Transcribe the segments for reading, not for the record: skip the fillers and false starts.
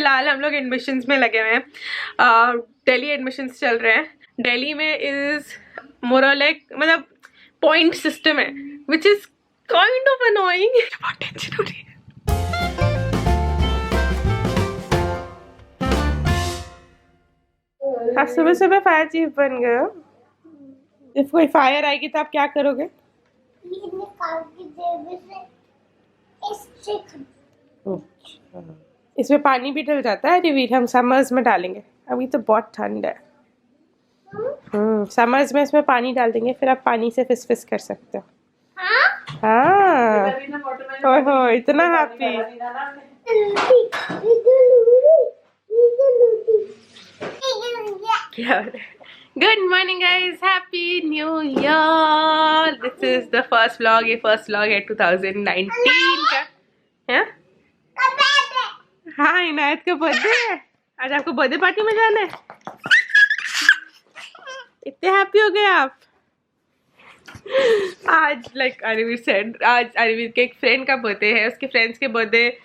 फिलहाल हम लोग एडमिशन्स में लगे हुए हैं। दिल्ली एडमिशन्स चल रहे हैं। दिल्ली में इज मोर और लाइक मतलब पॉइंट सिस्टम है, which is kind of annoying. बहुत टेंशन हो रही है। आप सुबह सुबह फायर चीफ बन गए हो। इफ कोई फायर आएगी तो आप क्या करोगे? अच्छा, इसमें पानी भी डल जाता है रिवीर, हम समर्स में डालेंगे। अभी तो बहुत ठंड है। समर्स में इसमें पानी डाल देंगे, फिर आप पानी से फिस फिस कर सकते हो। हाँ, ओहो इतना happy. Good morning guys, happy new year. This is the first vlog. ये फर्स्ट व्लॉग है 2019 का है। हाँ, इनायत का बर्थडे है आज। आपको बर्थडे पार्टी में जाना है? इतने हैप्पी हो गए आप आज। लाइक अरवीर सेड, आज अरवीर के एक फ्रेंड का बर्थडे है। उसके फ्रेंड्स के बर्थडे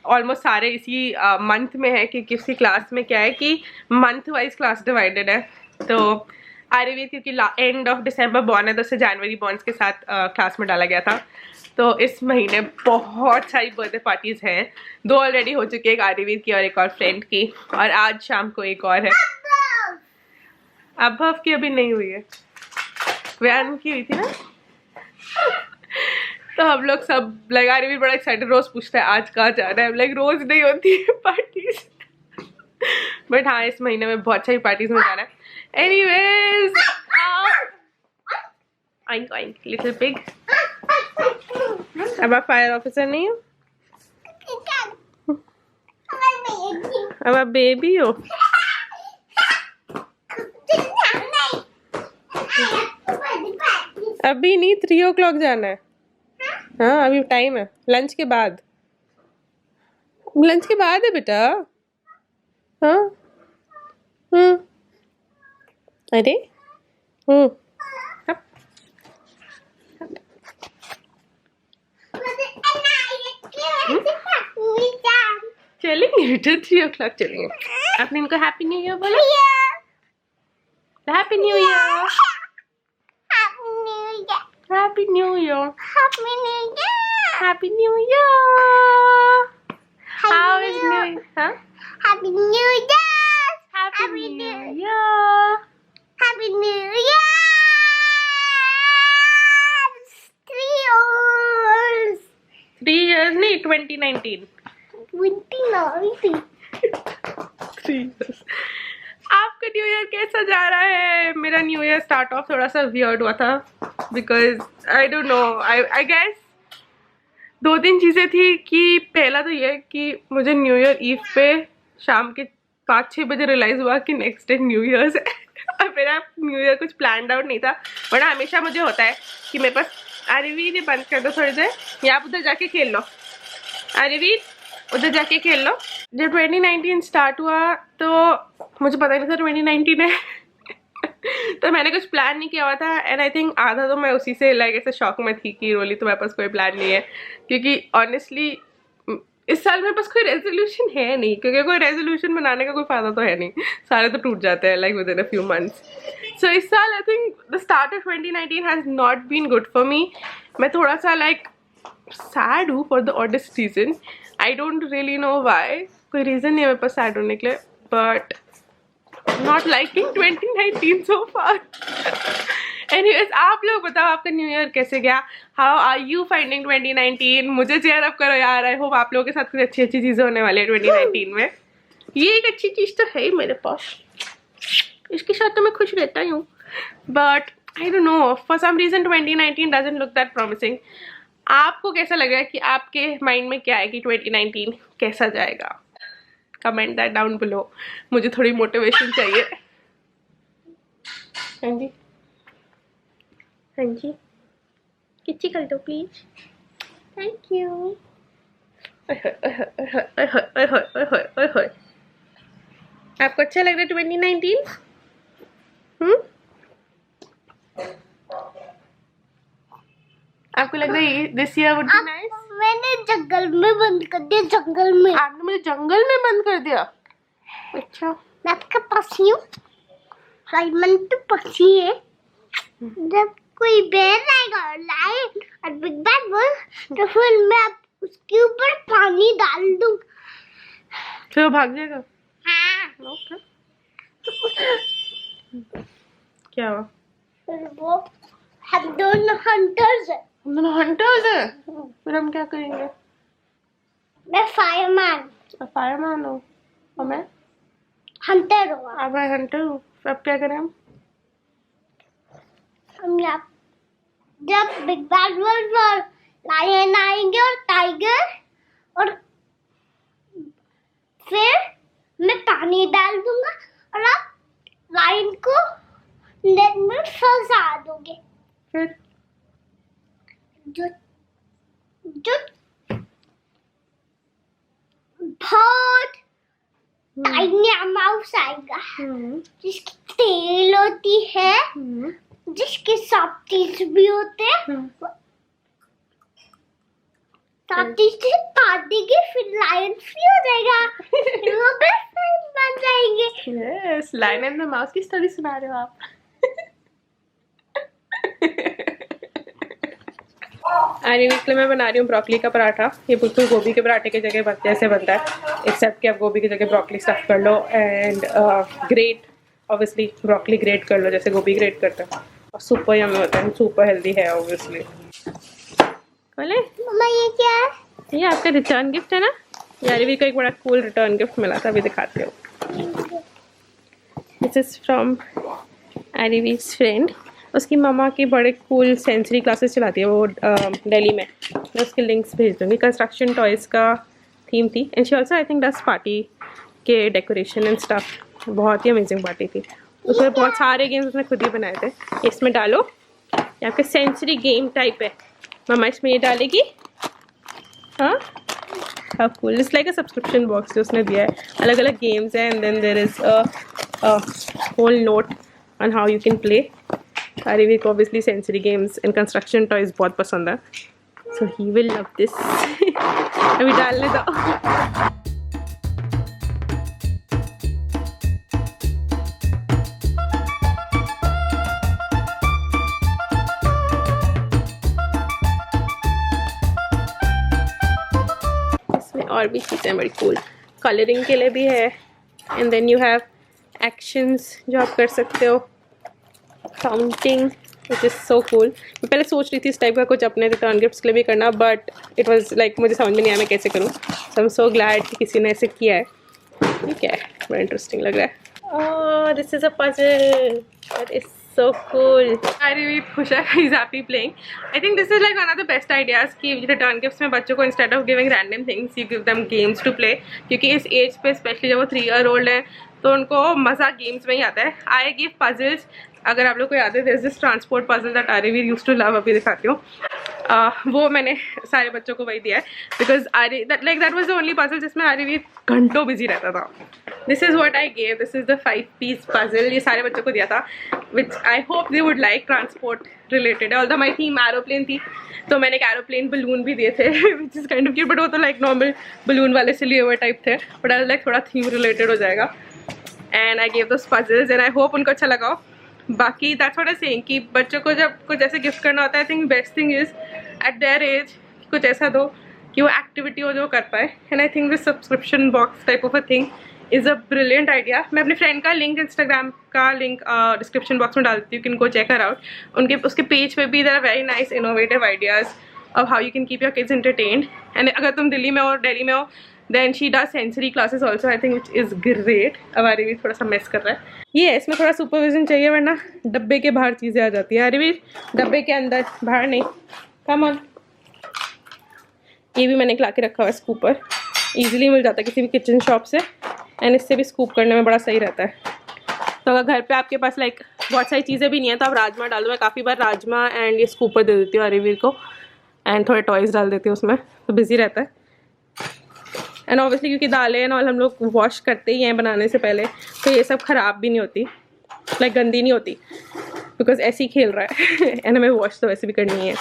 ऑलमोस्ट सारे इसी मंथ में है, क्योंकि उसकी क्लास में क्या है कि मंथ वाइज क्लास डिवाइडेड है। तो अरवीर क्योंकि एंड ऑफ दिसंबर बॉर्न है, तो उसे जनवरी बॉर्न्स के साथ क्लास में डाला गया था। तो इस महीने बहुत सारी बर्थडे पार्टीज हैं। 2 ऑलरेडी हो चुकी है, एक अरवीर की और एक और फ्रेंड की, और आज शाम को एक और है। अभव की अभी नहीं हुई है, व्यान की हुई थी ना। तो हम लोग सब लगा रही, बड़ा एक्साइटेड। रोज पूछता है आज कहाँ जाना है। लाइक रोज नहीं होती है पार्टीज, बट हाँ इस महीने में बहुत सारी पार्टीज में जाना है। Anyways, oink oink little pig. अब आप फायर ऑफिसर नहीं हो, अब आप बेबी हो। अभी नहीं, 3 o'clock जाना है। हाँ अभी टाइम है, लंच के बाद। लंच के बाद है बेटा। हाँ अरे चलेंगे बेटा, 3 o'clock चलेंगे। आपने इनको हैप्पी न्यू ईयर बोला? Happy new year, happy new year, happy new year. How is new year? हाँ, happy new year, happy new year, happy new year. 3 years नहीं, 2019। 3 years। आपका न्यू ईयर कैसा जा रहा है? मेरा न्यू ईयर स्टार्ट ऑफ थोड़ा सा वियर्ड हुआ था, because I don't know, I guess 2-3 चीज़ें थी। कि पहला तो ये कि मुझे न्यू ईयर ईव पे शाम के 5-6 बजे रियलाइज़ हुआ कि नेक्स्ट डे न्यू ईयर्स है। और मेरा न्यू ईयर कुछ प्लान आउट नहीं था, वरना हमेशा मुझे होता है कि मेरे पास। अरवीर ये बंद कर दो थोड़ी देर, या आप उधर जाके खेल लो। अरवीर उधर जाके खेल लो। जब 2019 स्टार्ट हुआ तो मुझे पता नहीं था 2019 है। तो मैंने कुछ प्लान नहीं किया हुआ था, एंड आई थिंक आधा तो मैं उसी से लाइक ऐसे शौक में थी कि रोली तो मेरे पास कोई प्लान नहीं है। क्योंकि ऑनेस्टली इस साल मेरे पास कोई रेजोल्यूशन है नहीं, क्योंकि कोई रेजोल्यूशन बनाने का कोई फायदा तो है नहीं, सारे तो टूट जाते हैं like within a few months. So इस साल I think the start of 2019 has not been good for me. मैं थोड़ा सा लाइक सैड हूँ for the oddest reason. I don't really know why, कोई रीज़न नहीं है मेरे पास सैड होने के लिए, but not liking 2019 so far. Anyways, आप लोग बताओ आपका न्यू ईयर कैसे गया? How are you finding 2019? मुझे चेयर अप करो यार। आई होप आप लोगों के साथ कुछ अच्छी अच्छी चीज़ें होने वाली है 2019 में। ये एक अच्छी चीज़ तो है ही मेरे पास, इसके साथ तो मैं खुश रहता ही हूँ, but I don't know for some reason 2019 doesn't look that promising. आपको कैसा लग रहा है कि आपके माइंड में क्या है कि 2019 कैसा जाएगा? कमेंट दैट डाउन बिलो, मुझे थोड़ी मोटिवेशन चाहिए। हाँ जी, हाँ जी, किच्ची कर दो प्लीज, थैंक यू। आपको अच्छा लग रहा है 2019? आपको लग रहा है this year would be nice? मैंने जंगल में बंद कर दिया। जंगल में आपने मुझे जंगल में बंद कर दिया? अच्छा, मैं आपका पक्षी हूँ। साइमन तो पक्षी है। जब कोई बेर आएगा लाइन और बिग बैड बोल तो फिर मैं उसके ऊपर पानी डाल दूँ। फिर वो भाग जाएगा? हाँ। ओके। क्या हुआ? फिर वो हम दोनों हंटर्स हैं। हम दोनों हंटर्स हैं। फिर हम क्या करेंगे? मैं फायरमैन। फायरमैन हो और मैं हंटर हूँ। अब मैं हंटर हूँ। अब क्या करें हम? हम यहाँ जब बिग बैड वर्ल्ड पर लायन आएंगे और टाइगर और फिर मैं पानी डाल दूंगा और आप लायन को नेट में फंसा दोगे। फिर जो जो बहुत टाइनी माउस आएगा जिसकी टेल होती है, जिसके सब टीथ भी होते हैं। सब टीथ से काट देंगे फिर लायन फ्री हो जाएगा। फिर वो बेस्ट फ्रेंड बन जाएंगे। Yes, lion and the mouse की स्टोरी सुना रहे हो आप? अरे इसलिए मैं बना रही हूँ ब्रोकली का पराठा। ये बिल्कुल गोभी के पराठे की जगह जैसे बनता है, एक्सेप्ट कि आप गोभी की जगह ब्रोकली स्टफ कर लो and grate, obviously broccoli grate कर लो जैसे गोभी ग्रेट करते हैं, और सुपर यम्मी होता है, सुपर हेल्दी है ऑब्वियसली। बोले मम्मा ये क्या है? ये आपका रिटर्न गिफ्ट है ना? यार भी को एक बड़ा कूल रिटर्न गिफ्ट मिला था, अभी दिखाते हो। This is from Aarvi's friend. उसकी मम्मा की बड़े कूल सेंसरी क्लासेस चलाती है वो दिल्ली में। मैं उसके लिंक्स भेज दूँगी। कंस्ट्रक्शन टॉयज़ का थीम थी and she also I think does party के डेकोरेशन एंड स्टफ। बहुत ही अमेजिंग पार्टी थी। उसमें बहुत सारे गेम्स उसने खुद ही बनाए थे। इसमें डालो, ये आपके सेंसरी गेम टाइप है। मम्मा इसमें ये डालेगी। हाँ, how cool. It's like a subscription box जो उसने दिया है। अलग अलग गेम्स है and then there is a whole note on how you can play. Aarvi को obviously sensory games and construction toys बहुत पसंद है, so he will love this. अभी डालने दो। इसमें और भी चीज़ें बड़ी कूल कलरिंग के लिए भी है and then you have actions जो आप कर सकते हो, counting which is so cool. मैं पहले सोच रही थी इस टाइप का कुछ अपने रिटर्न गिफ्ट्स के लिए भी करना, बट इट वाज लाइक मुझे समझ में नहीं आया मैं कैसे करूँ। सो आई एम सो ग्लैड कि किसी ने ऐसे किया है। ठीक है, बड़ा इंटरेस्टिंग लग रहा है। Oh, this is a puzzle, that is so cool. I really push her. He's happy playing. I think this is like one of the best ideas कि return gifts में बच्चों को instead of giving random things you give them games to play, क्योंकि इस as पे specially जब वो 3 year old है तो उनको मज़ा गेम्स में ही आता है। I give puzzles. अगर आप लोग को याद है there's this transport puzzle that Arivi used to love, अभी दिखाती हूँ। वो मैंने सारे बच्चों को वही दिया है because that was the only puzzle जिसमें Arivi घंटों बिजी रहता था। This is what I gave. This is the 5-piece puzzle. ये सारे बच्चों को दिया था, which I hope they would like. Transport related है। Although my theme aeroplane थी, तो मैंने एक aeroplane balloon भी दिए थे, which is kind of cute. But वो तो like normal balloon वाले से लिए हुए type थे. But I was like थोड़ा theme related हो जाएगा. And I gave those puzzles and I hope उनको अच्छा लगा। बाकी that's what I'm saying कि बच्चों को जब कुछ ऐसे गिफ्ट करना होता है, I think best thing is at their age कुछ ऐसा दो कि वो एक्टिविटी हो जो कर पाए। And I think this subscription box type of a thing is a brilliant idea. मैं अपने फ्रेंड का लिंक, इंस्टाग्राम का लिंक डिस्क्रिप्शन बॉक्स में डालती हूँ, कि इनको चेक कर आउट। उनके उसके पेज पे भी there are very nice innovative ideas of how you can keep your kids entertained. And अगर तुम दिल्ली में हो, दिल्ली में हो, then she does sensory classes also, I think which is great. अब आरिवी थोड़ा सा मिस कर रहा है। ये इसमें थोड़ा सुपरविजन चाहिए, वरना डब्बे के बाहर चीज़ें आ जाती है। आरिवी डब्बे के अंदर, बाहर नहीं। Come on. ये भी मैंने ला के रखा हुआ है स्कूपर, ईजिली मिल जाता है किसी भी किचन शॉप से, एंड इससे भी स्कूप करने में बड़ा सही रहता है। तो अगर घर पे आपके पास लाइक बहुत सारी चीज़ें भी नहीं है तो आप राजमा डाल दो। मैं काफ़ी बार राजमा एंड ये स्कूपर दे देती हूँ आरिवीर को, एंड थोड़े टॉयज़ डाल देती हूँ उसमें, तो बिजी रहता है। एंड ऑब्वियसली क्योंकि दालें एंड ऑल हम लोग वॉश करते ही हैं बनाने से पहले, तो ये सब ख़राब भी नहीं होती, लाइक गंदी नहीं होती, बिकॉज ऐसे ही खेल रहा है एंड हमें वॉश तो वैसे भी करनी है।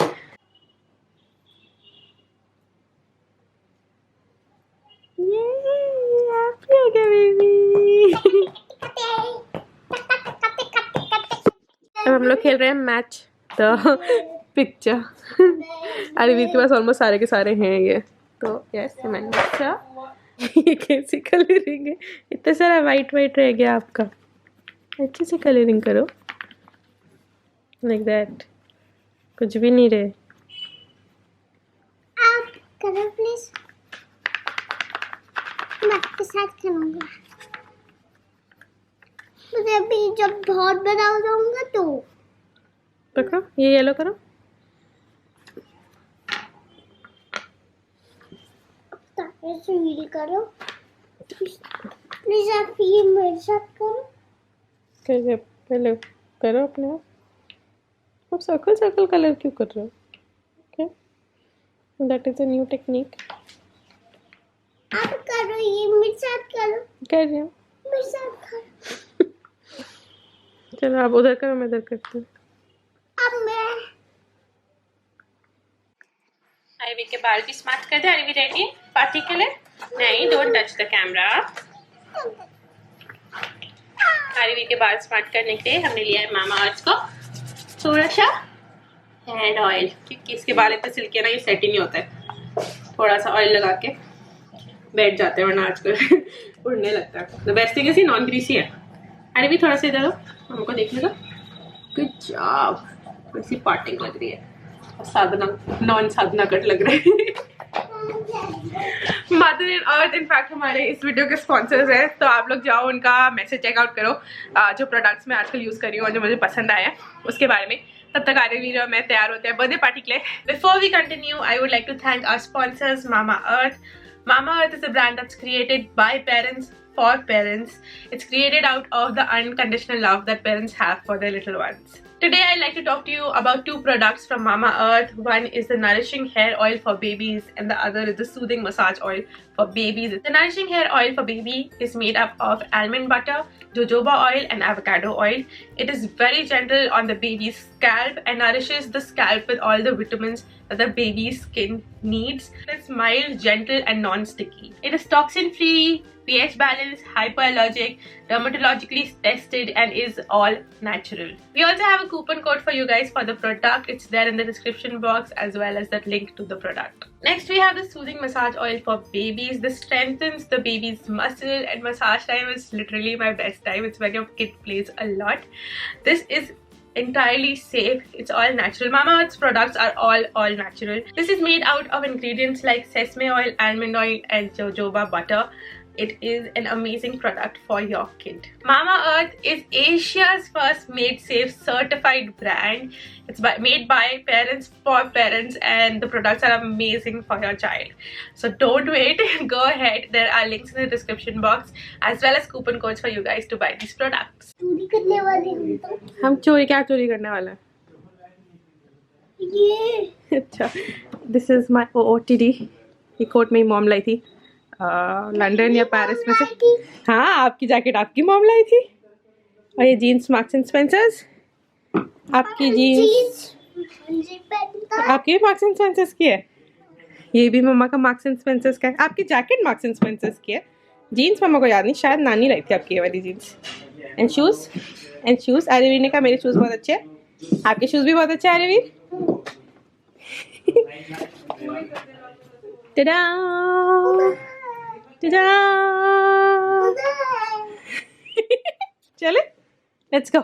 हम लोग खेल रहे हैं मैच द पिक्चर। अरवीर के पास ऑलमोस्ट सारे के सारे हैं ये, तो यस मैंने अच्छा ये कैसी कलरिंग है, इतना सारा वाइट वाइट रह गया आपका, अच्छे से कलरिंग करो लाइक दैट, कुछ भी नहीं रहे। आप करो प्लीज, मैं आपके साथ करूँगा। मुझे अभी जब बहुत बड़ा हो जाऊंगा तो पकड़ो, ये येलो करो। ऐसे हील करो प्लीज, आप ये मेरे साथ करो। कैसे पहले करो अपने आप सर्कल सर्कल कलर क्यों कर रहे हो? Okay, that is a new technique. आप करो, ये मेरे साथ करो। कर रही हूँ, मेरे साथ करो। चलो आप उधर करो, मैं इधर करती हूँ। अब मैं आरवी के बाल भी स्मार्ट कर दे। आरवी रेडी है पार्टी के लिए? नहीं, don't touch the camera. Aarvi के बाल स्मार्ट करने के लिए हमने लिया है मामा अर्थ को थोड़ा सा हेड ऑयल, क्योंकि इसके बाल इतने सिल्की है ना, ये सेट ही नहीं होता है। थोड़ा सा ऑयल लगा के बैठ जाते हैं, वरना आजकल उड़ने लगता है। The best thing is non greasy है। आरवी थोड़ा सा इधर हमको देखने का। गुड जॉब, वैसी पार्टिंग लग रही है, साधना नॉन साधना कट लग रहा है। मदर इन अर्थ इनफैक्ट हमारे इस वीडियो के स्पॉन्सर्स हैं, तो आप लोग जाओ उनका मैसेज चेकआउट करो, जो प्रोडक्ट्स मैं आजकल यूज़ कर रही हूँ और जो मुझे पसंद आया है उसके बारे में। तब तक आरवी और मैं तैयार होते हैं बर्थडे पार्टी के लिए। Before we continue, I would like to thank our sponsors Mama Earth. Mama Earth is a brand that's created by parents for parents. It's created out of the unconditional love that parents have for their little ones. Today I'd like to talk to you about two products from Mama Earth. One is the Nourishing Hair Oil for Babies and the other is the Soothing Massage Oil for Babies. The Nourishing Hair Oil for Baby is made up of almond butter, jojoba oil and avocado oil. It is very gentle on the baby's scalp and nourishes the scalp with all the vitamins that the baby's skin needs. It's mild, gentle and non-sticky. It is toxin-free, pH balanced, hypoallergic, dermatologically tested and is all natural. We also have a coupon code for you guys for the product. It's there in the description box as well as that link to the product. Next we have the Soothing Massage Oil for Babies. This strengthens the baby's muscle and massage time is literally my best time. It's when your kid plays a lot. This is entirely safe. It's all natural. Mama Earth's products are all natural. This is made out of ingredients like sesame oil, almond oil and jojoba butter. It is an amazing product for your kid. Mama Earth is Asia's first made safe certified brand. It's made by parents for parents and the products are amazing for your child. So don't wait, go ahead. There are links in the description box as well as coupon codes for you guys to buy these products. चोरी करने वाले हम तो। हम चोरी क्या चोरी करने वाला है? ये अच्छा, this is my OOTD. ये कोट मेरी मॉम लाई थी लंदन या पेरिस में से। हाँ, आपकी जैकेट आपकी मॉम लाई थी और ये जीन्स मार्क्स एंड स्पेंसर्स आपकी जीन्स आपकी मार्क्स एंड स्पेंसर्स की है। ये भी मम्मा का मार्क्स एंड स्पेंसर्स का है। आपकी जैकेट मार्क्स एंड स्पेंसर्स की है। जीन्स मम्मा को याद नहीं, शायद नानी लाई थी आपकी ये वाली जीन्स। एंड शूज़ आरवीर ने कहा मेरे शूज़ बहुत अच्छे हैं, आपके शूज़ भी बहुत अच्छे हैं आरवीर। चले let's go.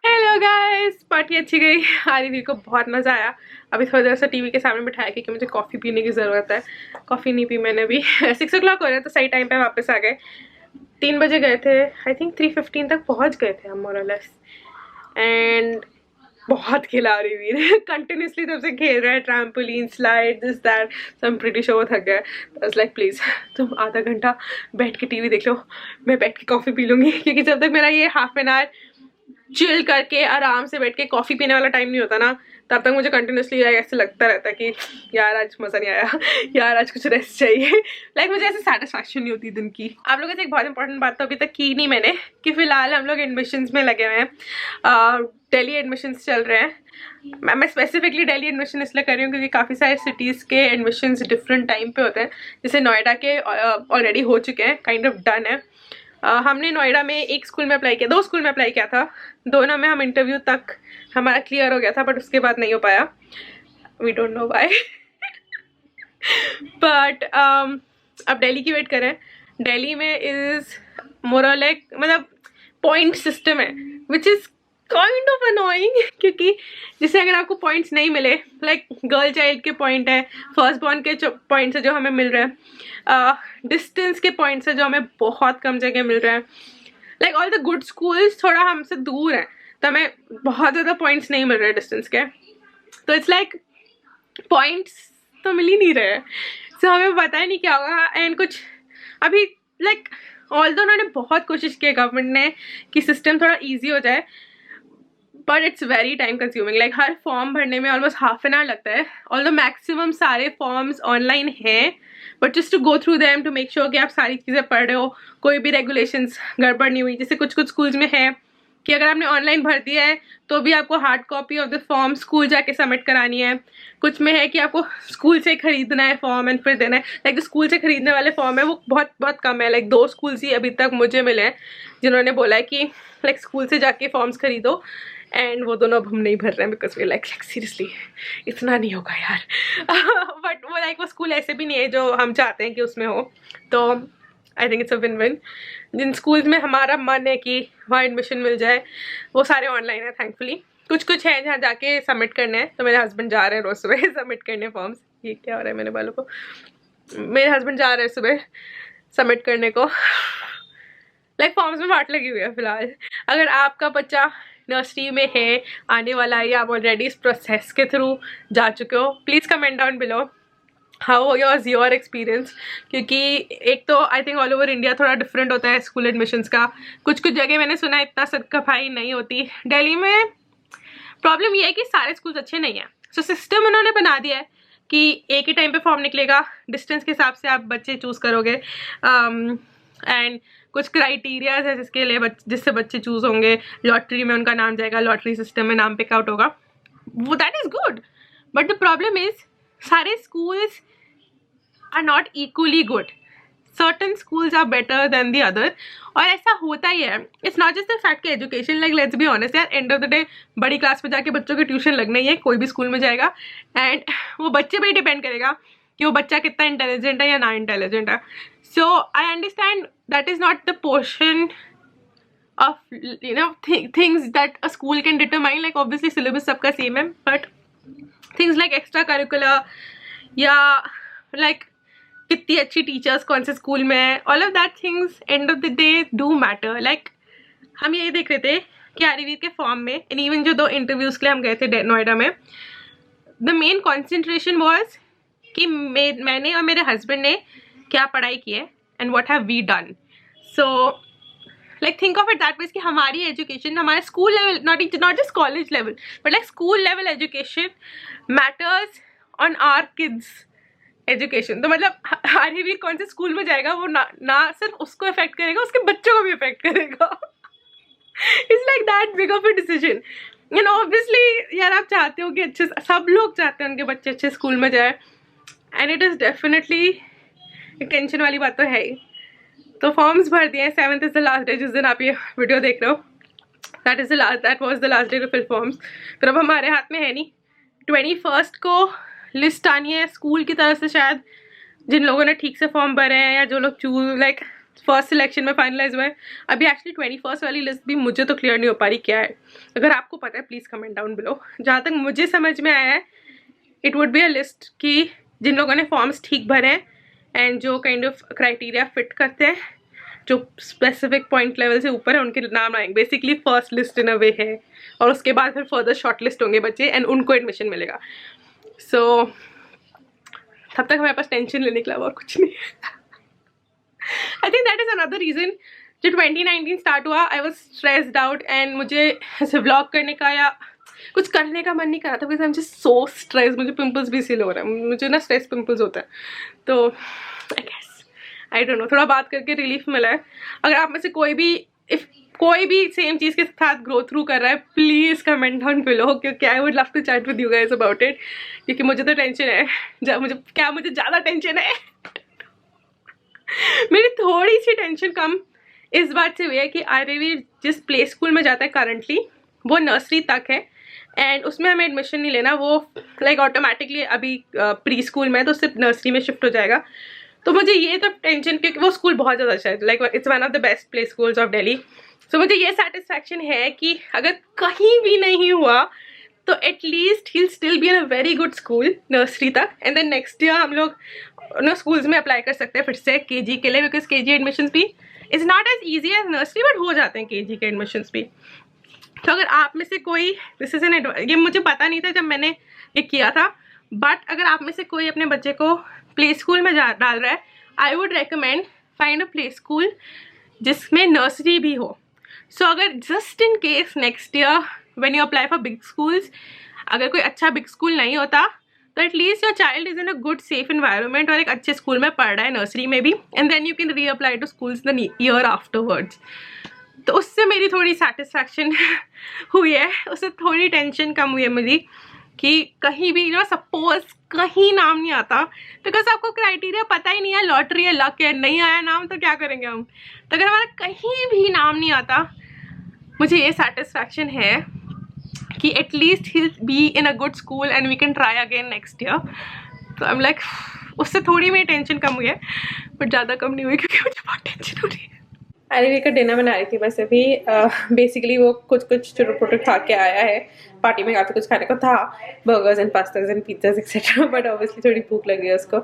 Hello guys, party अच्छी गई। आरवी को बहुत मज़ा आया। अभी थोड़ी देर से टीवी के सामने बिठाया क्योंकि मुझे कॉफ़ी पीने की ज़रूरत है। कॉफ़ी नहीं पी मैंने भी। 6 o'clock हो रहे हैं तो सही टाइम पे वापस आ गए। 3 बजे गए थे, आई थिंक 3:15 तक पहुंच गए थे हम मोर और लेस। एंड बहुत खेला आरवी कंटिन्यूसली तब से खेल रहा है, trampoline slide this that. So I am pretty sure वो थक गया। आई लाइक प्लीज़ तुम आधा घंटा बैठ के टीवी देख लो, मैं बैठ के कॉफ़ी पी लूँगी। क्योंकि जब तक मेरा ये हाफ एन आवर चिल करके आराम से बैठ के कॉफ़ी पीने वाला टाइम नहीं होता ना, तब तक मुझे कंटिन्यूसली ऐसे लगता रहता है कि यार आज मज़ा नहीं आया, यार आज कुछ रेस्ट चाहिए। लाइक मुझे ऐसे सेटिस्फैक्शन नहीं होती दिन की। आप लोगों से एक बहुत इंपॉर्टेंट बात तो अभी तक की नहीं मैंने, कि फ़िलहाल हम लोग एडमिशन्स में लगे हुए हैं। दिल्ली एडमिशन्स चल रहे हैं। मैं स्पेसिफिकली दिल्ली एडमिशन इसलिए कर रही हूँ क्योंकि काफ़ी सारे सिटीज़ के एडमिशन्स डिफरेंट टाइम पे होते हैं। जैसे नोएडा के ऑलरेडी हो चुके हैं, काइंड ऑफ डन है। हमने नोएडा में एक स्कूल में अप्लाई किया, 2 स्कूल में अप्लाई किया था, दोनों में हम इंटरव्यू तक हमारा क्लियर हो गया था, बट उसके बाद नहीं हो पाया, we don't know why. But अब दिल्ली की वेट करें। दिल्ली में इज़ मोर और लाइक मतलब पॉइंट सिस्टम है, which is kind of annoying, क्योंकि जिससे अगर आपको पॉइंट्स नहीं मिले, लाइक गर्ल चाइल्ड के पॉइंट है, फर्स्ट बॉर्न के पॉइंट्स है जो हमें मिल रहे हैं, डिस्टेंस के पॉइंट्स है जो हमें बहुत कम जगह मिल रहे हैं, like all the good schools थोड़ा हमसे दूर हैं, तो हमें बहुत ज़्यादा पॉइंट्स नहीं मिल रहे डिस्टेंस के, तो इट्स लाइक पॉइंट्स तो मिल ही नहीं रहे, सो हमें पता ही नहीं क्या होगा। एंड कुछ अभी लाइक ऑल्दो उन्होंने बहुत कोशिश की गवर्नमेंट ने कि सिस्टम थोड़ा ईजी हो जाए, but it's very time consuming, like हर फॉर्म भरने में ऑलमोस्ट हाफ एन आवर लगता है, ऑल्दो मैक्सिमम सारे फॉर्म्स ऑनलाइन हैं, but just to go through them to make sure कि आप सारी चीज़ें पढ़ रहे हो, कोई भी रेगुलेशंस गड़बड़ नहीं हुई। जैसे कुछ कुछ स्कूल्स में है कि अगर आपने ऑनलाइन भर दिया है तो भी आपको hard copy of the form school जाके सबमिट करानी है, कुछ में है कि आपको स्कूल से खरीदना है फॉर्म एंड फिर देना है। लाइक जो स्कूल से खरीदने वाले फॉर्म है वो बहुत बहुत कम है, लाइक 2 स्कूल्स ही अभी तक मुझे मिले हैं जिन्होंने बोला है कि लाइक स्कूल से जाके फॉर्म्स खरीदो, एंड वो दोनों अब हम नहीं भर रहे हैं बिकॉज वी लाइक सीरियसली इतना नहीं होगा यार। बट वो लाइक वो स्कूल ऐसे भी नहीं है जो हम चाहते हैं कि उसमें हो, तो I think it's a win win. जिन स्कूल्स में हमारा मन है कि वहाँ एडमिशन मिल जाए वो सारे ऑनलाइन है थैंकफुली, कुछ कुछ है जहाँ जाके सबमिट करने हैं, तो मेरे हस्बैंड जा रहे हैं रोज सुबह सबमिट करने फॉर्म्स। ये क्या हो रहा है मेरे बालों को, मेरे हस्बैंड जा रहे हैं सुबह सबमिट करने को, लाइक फॉर्म्स में वाट लगी हुई है फिलहाल। अगर आपका बच्चा नर्सरी में है, आने वाला है, या आप ऑलरेडी इस प्रोसेस के थ्रू जा चुके हो, please comment down below how was your experience, क्योंकि एक तो I think all over India थोड़ा डिफरेंट होता है स्कूल एडमिशन्स का। कुछ कुछ जगह मैंने सुना है इतना सदकाफाई नहीं होती। दिल्ली में प्रॉब्लम ये है कि सारे स्कूल्स अच्छे नहीं हैं, सो सिस्टम उन्होंने बना दिया है कि एक ही टाइम पे फॉर्म निकलेगा, डिस्टेंस के हिसाब से आप बच्चे चूज़ करोगे, एंड कुछ क्राइटेरियाज है जिसके लिए जिससे बच्चे चूज़ होंगे, लॉटरी में उनका नाम जाएगा, लॉटरी सिस्टम में नाम पिक आउट होगा, वो that is good, but the problem is सारे schools are not equally good. Certain schools are better than the other, और ऐसा होता ही है। It's not just the fact कि education, like let's be honest यार, end of the day बड़ी class में जाके बच्चों की ट्यूशन लगना ही है, कोई भी स्कूल में जाएगा, एंड वो बच्चे पे ही डिपेंड करेगा कि वो बच्चा कितना इंटेलिजेंट है या ना इंटेलिजेंट है। So I understand that is not the portion of you know things that a school can determine, like obviously syllabus सबका सेम है, but things like extra curricular या लाइक कितनी अच्छी टीचर्स कौन से स्कूल में है, all of that things end of the day do matter. Like हम यही देख रहे थे कि आरवी के फॉर्म में, एंड इवन जो 2 इंटरव्यूज़ के लिए हम गए थे नोएडा में, द मेन कॉन्सेंट्रेशन वॉज कि मैंने और मेरे हस्बैंड ने क्या पढ़ाई की है and what have we done. So like think of it that means कि हमारी एजुकेशन, हमारे school level, not just college level, but like school level education matters on our kids education. तो मतलब आरवी कौन से स्कूल में जाएगा वो ना सिर्फ उसको इफेक्ट करेगा, उसके बच्चों को भी इफेक्ट करेगा। It's like that big of a decision, you know. Obviously यार आप चाहते हो कि अच्छे, सब लोग चाहते हैं उनके बच्चे अच्छे स्कूल में जाए, and it is definitely tension वाली बात तो है ही। तो फॉर्म्स भर दिए हैं, 7th is the last day, जिस दिन आप ये वीडियो देख रहे हो that was the last day to fill forms. फिर अब हमारे हाथ में है नहीं, 21st को लिस्ट आनी है स्कूल की तरफ से, शायद जिन लोगों ने ठीक से फॉर्म भरे हैं या जो लोग लाइक फर्स्ट सिलेक्शन में फाइनलाइज हुए हैं। अभी एक्चुअली 21st वाली लिस्ट भी मुझे तो क्लियर नहीं हो पा रही क्या है, अगर आपको पता है प्लीज़ कमेंट डाउन बिलो। जहाँ तक मुझे समझ में आया है, it would be a list कि जिन लोगों ने फॉर्म्स ठीक भरे हैं एंड जो काइंड ऑफ क्राइटेरिया फिट करते हैं, जो स्पेसिफिक पॉइंट लेवल से ऊपर है, उनके नाम आएंगे। बेसिकली फर्स्ट लिस्ट इन अ वे है, और उसके बाद फिर फर्दर शॉर्ट लिस्ट होंगे बच्चे एंड उनको एडमिशन मिलेगा। सो तब तक हमारे पास टेंशन लेने के अलावा और कुछ नहीं। I think that is another reason. जो 2019 स्टार्ट हुआ, I was stressed out, and मुझे ऐसे व्लॉग करने का या कुछ करने का मन नहीं कर रहा था, because I am just so stress. मुझे पिंपल्स भी इसीलिए हो रहा है, मुझे ना स्ट्रेस पिंपल्स होता है, तो I guess I don't know, थोड़ा बात करके रिलीफ मिला है। अगर आप में से कोई भी सेम चीज़ के साथ ग्रो थ्रू कर रहा है, प्लीज़ कमेंट डाउन बिलो, क्योंकि I would love to chat with you guys about it, क्योंकि मुझे तो टेंशन है। मुझे ज़्यादा टेंशन है। मेरी थोड़ी सी टेंशन कम इस बात से हुई है कि आर्यवीर जिस प्ले स्कूल में जाता है करंटली वो नर्सरी तक है, एंड उसमें हमें एडमिशन नहीं लेना, वो लाइक ऑटोमेटिकली अभी प्री स्कूल में है तो सिर्फ नर्सरी में शिफ्ट हो जाएगा। तो मुझे ये तो टेंशन, क्योंकि वो स्कूल बहुत ज़्यादा अच्छा है, like it's one of the best play schools of Delhi. So मुझे ये सेटिस्फैक्शन है कि अगर कहीं भी नहीं हुआ तो at least he still be in a very good school nursery तक, एंड देन नेक्स्ट ईयर हम लोग स्कूल्स में अप्लाई कर सकते हैं फिर से केजी के लिए, बिकॉज केजी एडमिशन्स भी is not as easy as nursery, but हो जाते हैं केजी के एडमिशन्स भी। तो अगर आप में से कोई, दिस इज़ एन ये मुझे पता नहीं था जब मैंने ये किया था, बट अगर आप में से कोई अपने बच्चे को प्ले स्कूल में डाल रहा है, I would recommend find a play school जिसमें नर्सरी भी हो। सो अगर just in case next year when you apply for big schools, अगर कोई अच्छा बिग स्कूल नहीं होता तो at least your child is in a good safe environment और एक अच्छे स्कूल में पढ़ रहा है नर्सरी में भी, and then you can reapply to schools the year afterwards. तो उससे मेरी थोड़ी सेटिस्फैक्शन हुई है, उससे थोड़ी टेंशन कम हुई है मेरी कि कहीं भी सपोज कहीं नाम नहीं आता, बिकॉज आपको क्राइटेरिया पता ही नहीं है, लॉटरी है, लक है, नहीं आया नाम तो क्या करेंगे हम। तो अगर हमारा कहीं भी नाम नहीं आता, मुझे ये सेटिस्फैक्शन है कि at least he be in a good school and we can try again next year. तो आई एम लाइक, उससे थोड़ी मेरी टेंशन कम हुई है, बट ज़्यादा कम नहीं हुई क्योंकि मुझे बहुत टेंशन हो रही है। आर्यवी का डिनर बना रही थी बस अभी। बेसिकली वो कुछ छोटे खा के आया है, पार्टी में काफ़ी कुछ खाने को था, burgers and pastas and pizzas etcetera, but obviously थोड़ी भूख लगी है उसको।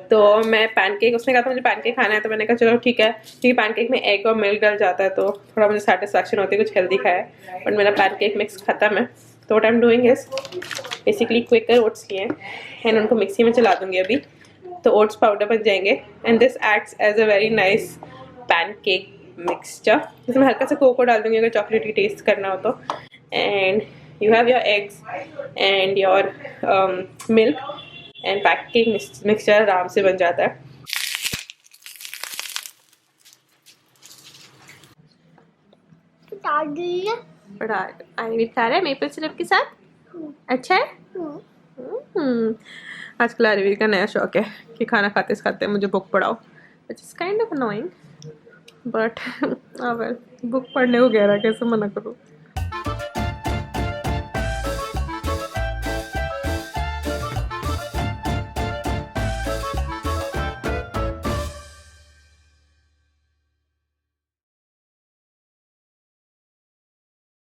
तो मैं पैनकेक, उसने कहा था मुझे पैनकेक खाना है, तो मैंने कहा चलो ठीक है, क्योंकि पैनकेक में एग और मिल्क डल जाता है तो थोड़ा मुझे सेटिस्फैक्शन होती है कुछ हेल्दी खाया, बट मेरा पैनकेक मिक्स खत्म है। तो what I am doing is basically quicker oats लिए हैं एंड उनको मिक्सी में चला दूँगी अभी, तो ओट्स पाउडर बन जाएंगे, and this acts as a very nice pancake mixture. इसमें हल्का सा कोको डाल दूंगी अगर चॉकलेटी टेस्ट करना हो तो, and you have your eggs and your milk and pancake mixture आराम से बन जाता है। बड़ा आर्यवी खा रहा है मेपल सिरप के साथ, अच्छा है। आजकल आर्यवी का नया शौक है कि खाना खाते खाते मुझे बुक पढ़ाओ, which is kind of annoying, but well book पढ़ने को कह रहा है, कैसे मना करूँ।